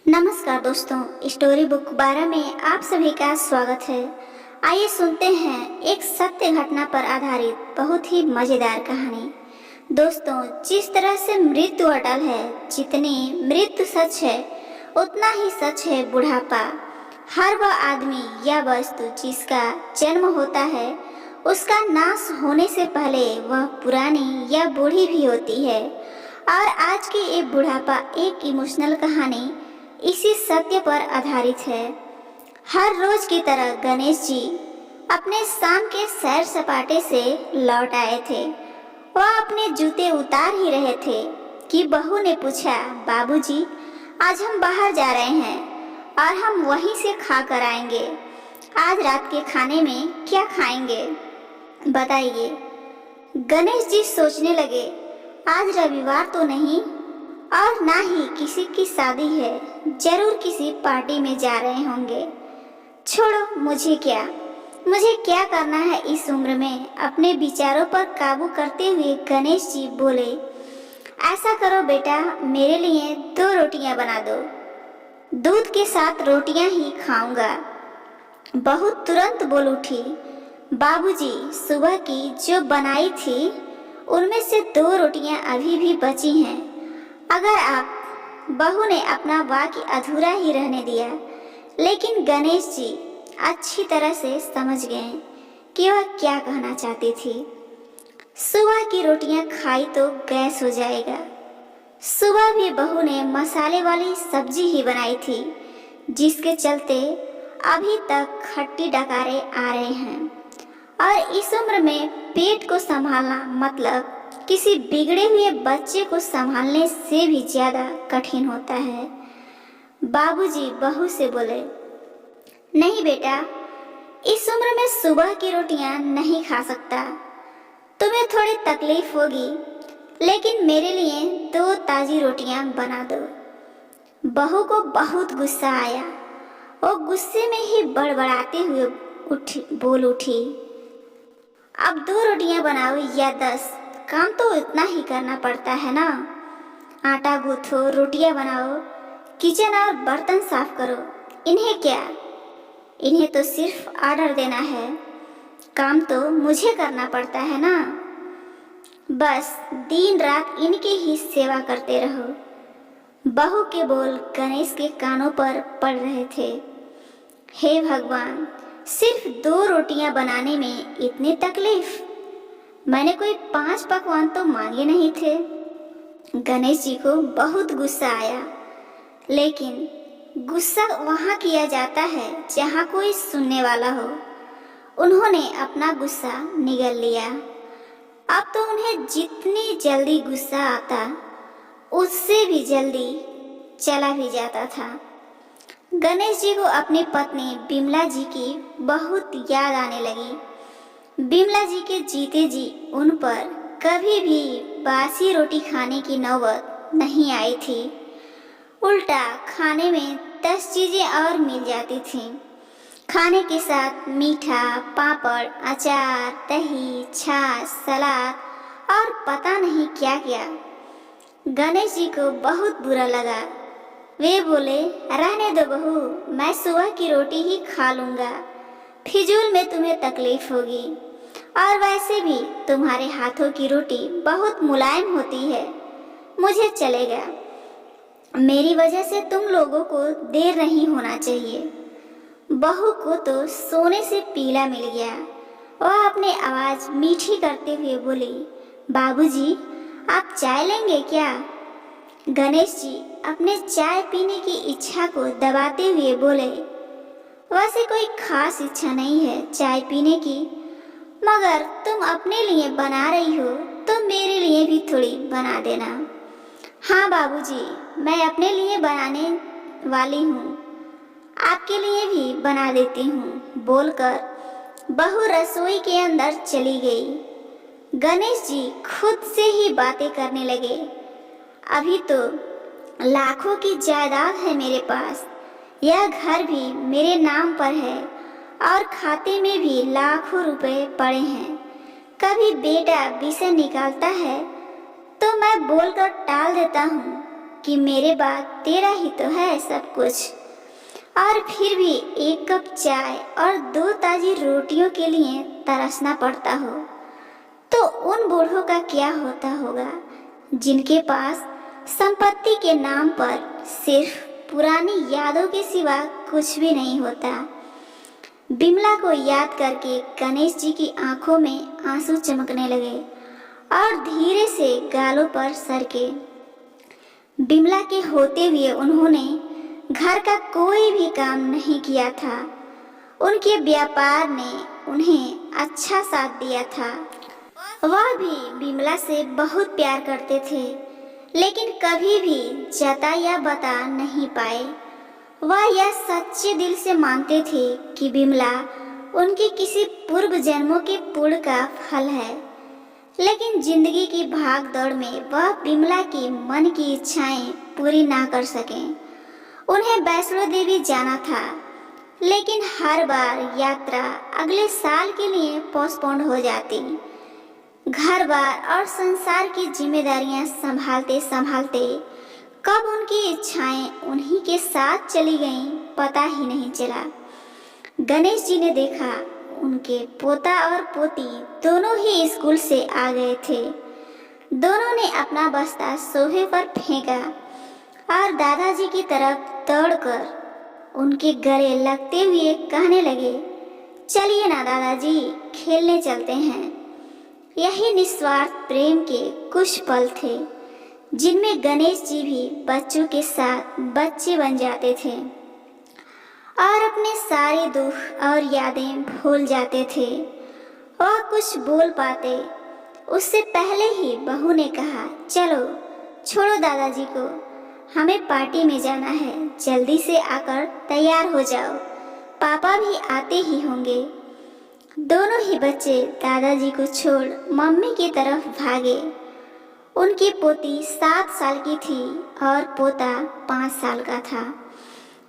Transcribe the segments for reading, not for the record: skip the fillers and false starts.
नमस्कार दोस्तों, story book 12 में आप सभी का स्वागत है। आइए सुनते हैं एक सत्य घटना पर आधारित बहुत ही मजेदार कहानी। दोस्तों, जिस तरह से मृत्यु अटल है, जितनी मृत्यु सच है उतना ही सच है बुढ़ापा। हर वह आदमी या वस्तु जिसका जन्म होता है उसका नाश होने से पहले वह पुरानी या बूढ़ी भी होती है। और आज की ये बुढ़ापा एक इमोशनल कहानी इसी सत्य पर आधारित है। हर रोज की तरह गणेश जी अपने शाम के सैर सपाटे से लौट आए थे। वह अपने जूते उतार ही रहे थे कि बहू ने पूछा, बाबूजी, आज हम बाहर जा रहे हैं और हम वहीं से खा कर आएंगे। आज रात के खाने में क्या खाएंगे बताइए। गणेश जी सोचने लगे, आज रविवार तो नहीं और ना ही किसी की शादी है, जरूर किसी पार्टी में जा रहे होंगे। छोड़ो, मुझे क्या करना है इस उम्र में। अपने विचारों पर काबू करते हुए गणेश जी बोले, ऐसा करो बेटा, मेरे लिए 2 रोटियां बना दो, दूध के साथ रोटियां ही खाऊंगा। बहू तुरंत बोल उठी, बाबूजी, सुबह की जो बनाई थी उनमें से 2 रोटियां अभी भी बची हैं। अगर आप बहू ने अपना वाक्य अधूरा ही रहने दिया, लेकिन गणेश जी अच्छी तरह से समझ गए कि वह क्या कहना चाहती थी। सुबह की रोटियां खाई तो गैस हो जाएगा। सुबह भी बहू ने मसाले वाली सब्जी ही बनाई थी, जिसके चलते अभी तक खट्टी डकारे आ रहे हैं। और इस उम्र में पेट को संभालना मतलब किसी बिगड़े हुए बच्चे को संभालने से भी ज्यादा कठिन होता है। बाबूजी बहू से बोले, नहीं बेटा, इस उम्र में सुबह की रोटियां नहीं खा सकता। तुम्हें थोड़ी तकलीफ होगी, लेकिन मेरे लिए 2 ताजी रोटियां बना दो। बहू को बहुत गुस्सा आया। वो गुस्से में ही बड़बड़ाते हुए बोल उठी, अब 2 रोटियां बनाओ या 10, काम तो इतना ही करना पड़ता है ना। आटा गूंथो, रोटियां बनाओ, किचन और बर्तन साफ करो। इन्हें क्या, इन्हें तो सिर्फ ऑर्डर देना है, काम तो मुझे करना पड़ता है ना। बस दिन रात इनकी ही सेवा करते रहो। बहू के बोल गणेश के कानों पर पड़ रहे थे। हे भगवान, सिर्फ 2 रोटियां बनाने में इतनी तकलीफ। मैंने कोई 5 पकवान तो मांगे नहीं थे। गणेश जी को बहुत गुस्सा आया, लेकिन गुस्सा वहाँ किया जाता है जहाँ कोई सुनने वाला हो। उन्होंने अपना गुस्सा निगल लिया। अब तो उन्हें जितनी जल्दी गुस्सा आता उससे भी जल्दी चला भी जाता था। गणेश जी को अपनी पत्नी बिमला जी की बहुत याद आने लगी। बिमला जी के जीते जी उन पर कभी भी बासी रोटी खाने की नौबत नहीं आई थी। उल्टा खाने में 10 चीजें और मिल जाती थीं। खाने के साथ मीठा, पापड़, अचार, दही, छाछ, सलाद और पता नहीं क्या क्या। गणेश जी को बहुत बुरा लगा। वे बोले, रहने दो बहू, मैं सुबह की रोटी ही खा लूंगा। फिजूल में तुम्हें तकलीफ होगी, और वैसे भी तुम्हारे हाथों की रोटी बहुत मुलायम होती है। मुझे चलेगा, मेरी वजह से तुम लोगों को देर नहीं होना चाहिए। बहू को तो सोने से पीला मिल गया। वह अपनी आवाज मीठी करते हुए बोली, बाबूजी, आप चाय लेंगे क्या? गणेश जी अपने चाय पीने की इच्छा को दबाते हुए बोले, वैसे कोई खास इच्छा नहीं है चाय पीने की, मगर तुम अपने लिए बना रही हो तो मेरे लिए भी थोड़ी बना देना। हाँ बाबूजी, मैं अपने लिए बनाने वाली हूँ, आपके लिए भी बना देती हूँ, बोलकर बहू रसोई के अंदर चली गई। गणेश जी खुद से ही बातें करने लगे, अभी तो लाखों की जायदाद है मेरे पास, यह घर भी मेरे नाम पर है और खाते में भी लाखों रुपए पड़े हैं। कभी बेटा विषय निकालता है तो मैं बोलकर टाल देता हूँ कि मेरे बाद तेरा ही तो है सब कुछ, और फिर भी एक कप चाय और 2 ताजी रोटियों के लिए तरसना पड़ता हो, तो उन बूढ़ों का क्या होता होगा जिनके पास संपत्ति के नाम पर सिर्फ पुरानी यादों के सिवा कुछ भी नहीं होता। बिमला को याद करके गणेश जी की आंखों में आंसू चमकने लगे और धीरे से गालों पर सरके। बिमला के होते हुए उन्होंने घर का कोई भी काम नहीं किया था। उनके व्यापार ने उन्हें अच्छा साथ दिया था। वह भी बिमला से बहुत प्यार करते थे, लेकिन कभी भी जता या बता नहीं पाए। वह यह सच्चे दिल से मानते थे कि बिमला उनके किसी पूर्व जन्मों के पुण्य का फल है, लेकिन जिंदगी की भाग दौड़ में वह बिमला की मन की इच्छाएं पूरी ना कर सके। उन्हें वैष्णो देवी जाना था, लेकिन हर बार यात्रा अगले साल के लिए पोस्टपोन्ड हो जाती। घर बार और संसार की जिम्मेदारियां संभालते संभालते कब उनकी इच्छाएं उन्हीं के साथ चली गईं, पता ही नहीं चला। गणेश जी ने देखा उनके पोता और पोती दोनों ही स्कूल से आ गए थे। दोनों ने अपना बस्ता सोफे पर फेंका और दादाजी की तरफ दौड़कर उनके गले लगते हुए कहने लगे, चलिए ना दादाजी, खेलने चलते हैं। यही निस्वार्थ प्रेम के कुछ पल थे जिनमें गणेश जी भी बच्चों के साथ बच्चे बन जाते थे और अपने सारे दुख और यादें भूल जाते थे। वह कुछ बोल पाते उससे पहले ही बहू ने कहा, चलो छोड़ो दादाजी को, हमें पार्टी में जाना है, जल्दी से आकर तैयार हो जाओ, पापा भी आते ही होंगे। दोनों ही बच्चे दादाजी को छोड़ मम्मी की तरफ भागे। उनकी पोती 7 साल की थी और पोता 5 साल का था।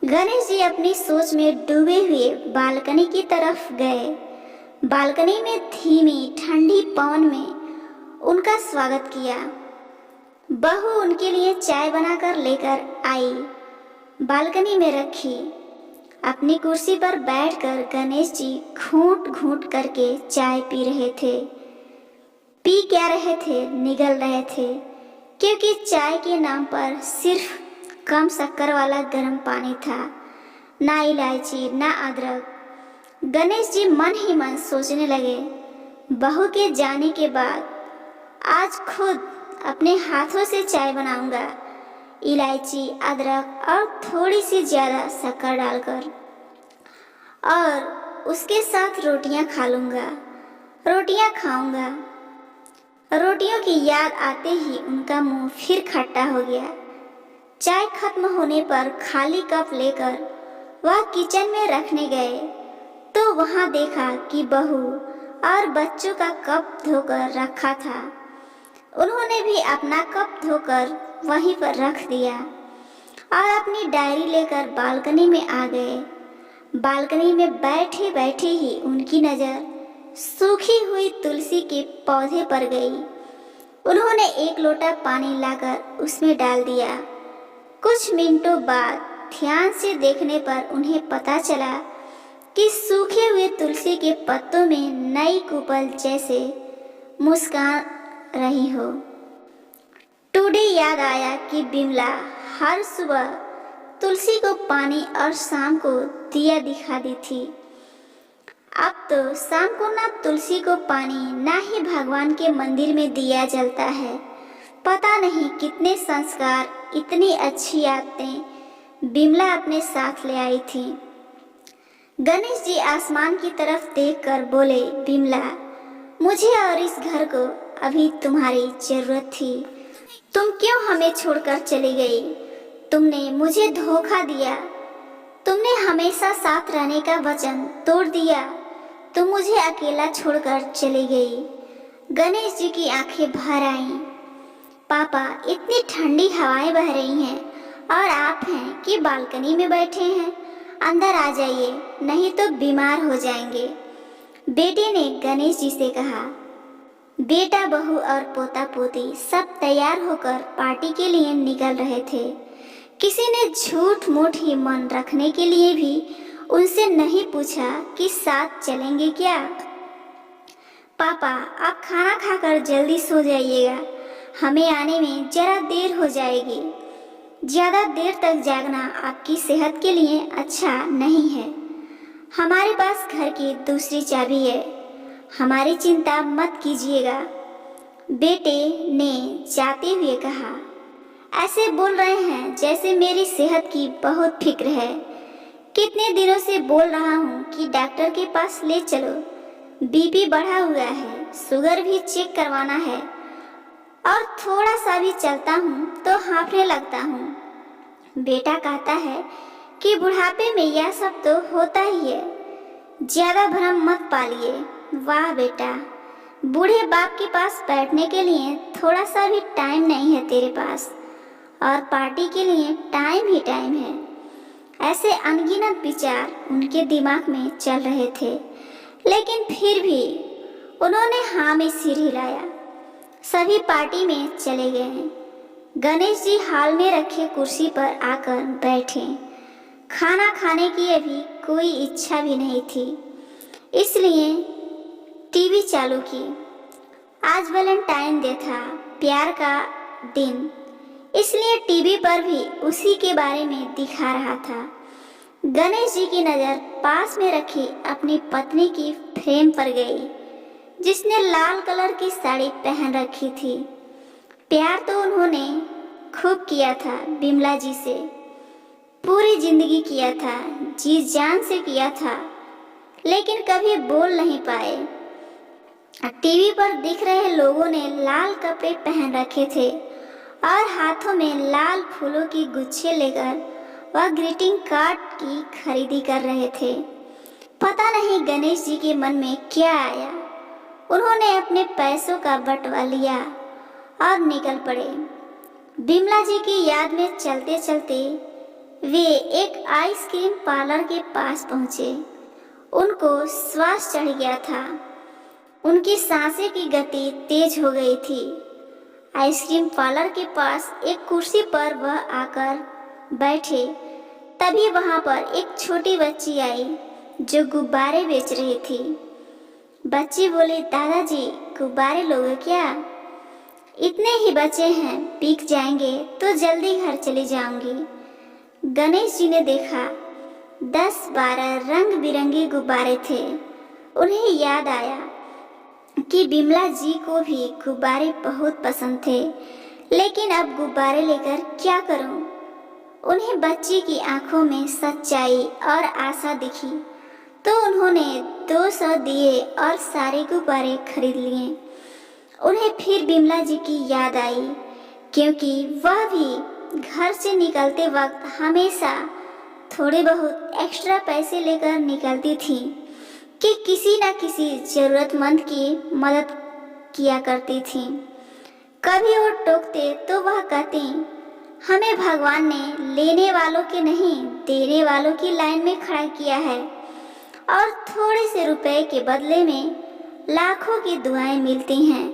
गणेश जी अपनी सोच में डूबे हुए बालकनी की तरफ गए। बालकनी में धीमी ठंडी पवन में उनका स्वागत किया। बहू उनके लिए चाय बनाकर लेकर आई, बालकनी में रखी। अपनी कुर्सी पर बैठकर गणेश जी घूंट घूंट करके चाय पी रहे थे। पी क्या रहे थे, निगल रहे थे, क्योंकि चाय के नाम पर सिर्फ कम शक्कर वाला गर्म पानी था, ना इलायची ना अदरक। गणेश जी मन ही मन सोचने लगे, बहू के जाने के बाद आज खुद अपने हाथों से चाय बनाऊंगा, इलायची अदरक और थोड़ी सी ज़्यादा शक्कर डालकर, और उसके साथ रोटियां खा लूँगा, रोटियां खाऊंगा। रोटियों की याद आते ही उनका मुंह फिर खट्टा हो गया। चाय खत्म होने पर खाली कप लेकर वह किचन में रखने गए तो वहां देखा कि बहू और बच्चों का कप धोकर रखा था। उन्होंने भी अपना कप धोकर वहीं पर रख दिया और अपनी डायरी लेकर बालकनी में आ गए। बालकनी में बैठे बैठे ही उनकी नज़र सूखी हुई तुलसी के पौधे पर गई। उन्होंने एक लोटा पानी लाकर उसमें डाल दिया। कुछ मिनटों बाद ध्यान से देखने पर उन्हें पता चला कि सूखे हुए तुलसी के पत्तों में नई कुपल जैसे मुस्कान रही हो। टूडे याद आया कि बिमला हर सुबह तुलसी को पानी और शाम को दिया दिखाती थी। अब तो शाम को ना तुलसी को पानी ना ही भगवान के मंदिर में दिया जलता है। पता नहीं कितने संस्कार, इतनी अच्छी आदतें बिमला अपने साथ ले आई थी। गणेश जी आसमान की तरफ देखकर बोले, बिमला, मुझे और इस घर को अभी तुम्हारी जरूरत थी। तुम क्यों हमें छोड़कर चली गई? तुमने मुझे धोखा दिया। तुमने हमेशा साथ रहने का वचन तोड़ दिया। तुम मुझे अकेला छोड़कर चली गई। गणेश जी की आंखें भर आईं। पापा, इतनी ठंडी हवाएं बह रही हैं और आप हैं कि बालकनी में बैठे हैं। अंदर आ जाइए, नहीं तो बीमार हो जाएंगे। बेटे ने गणेश जी से कहा। बेटा बहू और पोता पोती सब तैयार होकर पार्टी के लिए निकल रहे थे। किसी ने झूठ मूठ ही मन रखने के लिए भी उनसे नहीं पूछा कि साथ चलेंगे क्या। पापा, आप खाना खाकर जल्दी सो जाइएगा, हमें आने में जरा देर हो जाएगी। ज़्यादा देर तक जागना आपकी सेहत के लिए अच्छा नहीं है। हमारे पास घर की दूसरी चाबी है, हमारी चिंता मत कीजिएगा, बेटे ने जाते हुए कहा। ऐसे बोल रहे हैं जैसे मेरी सेहत की बहुत फिक्र है। कितने दिनों से बोल रहा हूँ कि डॉक्टर के पास ले चलो, बीपी बढ़ा हुआ है, शुगर भी चेक करवाना है और थोड़ा सा भी चलता हूँ तो हाँफने लगता हूँ। बेटा कहता है कि बुढ़ापे में यह सब तो होता ही है, ज़्यादा भ्रम मत पालिए। वाह बेटा, बूढ़े बाप के पास बैठने के लिए थोड़ा सा भी टाइम नहीं है तेरे पास, और पार्टी के लिए टाइम ही टाइम है। ऐसे अनगिनत विचार उनके दिमाग में चल रहे थे, लेकिन फिर भी उन्होंने हाँ में सिर हिलाया। सभी पार्टी में चले गए। गणेश जी हॉल में रखे कुर्सी पर आकर बैठे। खाना खाने की अभी कोई इच्छा भी नहीं थी, इसलिए टीवी चालू की। आज वैलेंटाइन डे था, प्यार का दिन, इसलिए टीवी पर भी उसी के बारे में दिखा रहा था। गणेश जी की नज़र पास में रखी अपनी पत्नी की फ्रेम पर गई, जिसने लाल कलर की साड़ी पहन रखी थी। प्यार तो उन्होंने खूब किया था बिमला जी से, पूरी जिंदगी किया था, जी जान से किया था, लेकिन कभी बोल नहीं पाए। टीवी पर दिख रहे लोगों ने लाल कपड़े पहन रखे थे और हाथों में लाल फूलों की गुच्छे लेकर वह ग्रीटिंग कार्ड की खरीदी कर रहे थे। पता नहीं गणेश जी के मन में क्या आया, उन्होंने अपने पैसों का बंटवा लिया और निकल पड़े। बिमला जी की याद में चलते चलते वे एक आइसक्रीम पार्लर के पास पहुंचे। उनको श्वास चढ़ गया था, उनकी सांसें की गति तेज हो गई थी। आइसक्रीम पार्लर के पास एक कुर्सी पर वह आकर बैठे, तभी वहां पर एक छोटी बच्ची आई जो गुब्बारे बेच रही थी। बच्ची बोली, दादाजी गुब्बारे लोगे क्या? इतने ही बचे हैं, बिक जाएंगे तो जल्दी घर चली जाऊंगी। गणेश जी ने देखा 10-12 रंग बिरंगे गुब्बारे थे। उन्हें याद आया कि बिमला जी को भी गुब्बारे बहुत पसंद थे, लेकिन अब गुब्बारे लेकर क्या करूं? उन्हें बच्ची की आंखों में सच्चाई और आशा दिखी, तो उन्होंने 200 दिए और सारे गुब्बारे खरीद लिए। उन्हें फिर बिमला जी की याद आई, क्योंकि वह भी घर से निकलते वक्त हमेशा थोड़े बहुत एक्स्ट्रा पैसे लेकर निकलती थी कि किसी न किसी जरूरतमंद की मदद किया करती थी। कभी वो टोकते तो वह कहती, हमें भगवान ने लेने वालों के नहीं देने वालों की लाइन में खड़ा किया है, और थोड़े से रुपए के बदले में लाखों की दुआएं मिलती हैं,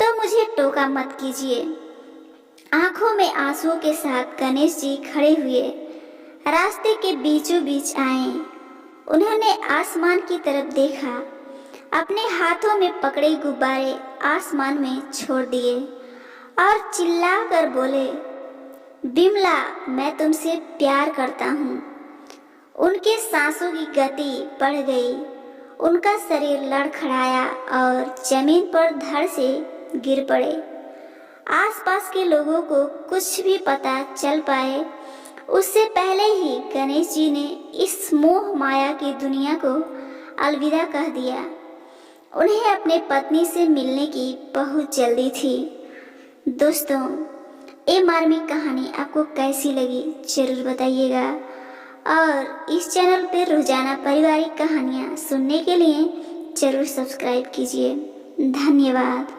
तो मुझे टोका मत कीजिए। आंखों में आंसुओं के साथ गणेश जी खड़े हुए रास्ते के बीचों बीच आए। उन्होंने आसमान की तरफ देखा, अपने हाथों में पकड़े गुब्बारे आसमान में छोड़ दिए और चिल्लाकर बोले, बिमला, मैं तुमसे प्यार करता हूँ। उनके सांसों की गति बढ़ गई, उनका शरीर लड़खड़ाया और जमीन पर धड़ से गिर पड़े। आसपास के लोगों को कुछ भी पता चल पाए उससे पहले ही गणेश जी ने इस मोह माया की दुनिया को अलविदा कह दिया। उन्हें अपने पत्नी से मिलने की बहुत जल्दी थी। दोस्तों, ये मार्मिक कहानी आपको कैसी लगी जरूर बताइएगा, और इस चैनल पर रोजाना पारिवारिक कहानियाँ सुनने के लिए जरूर सब्सक्राइब कीजिए। धन्यवाद।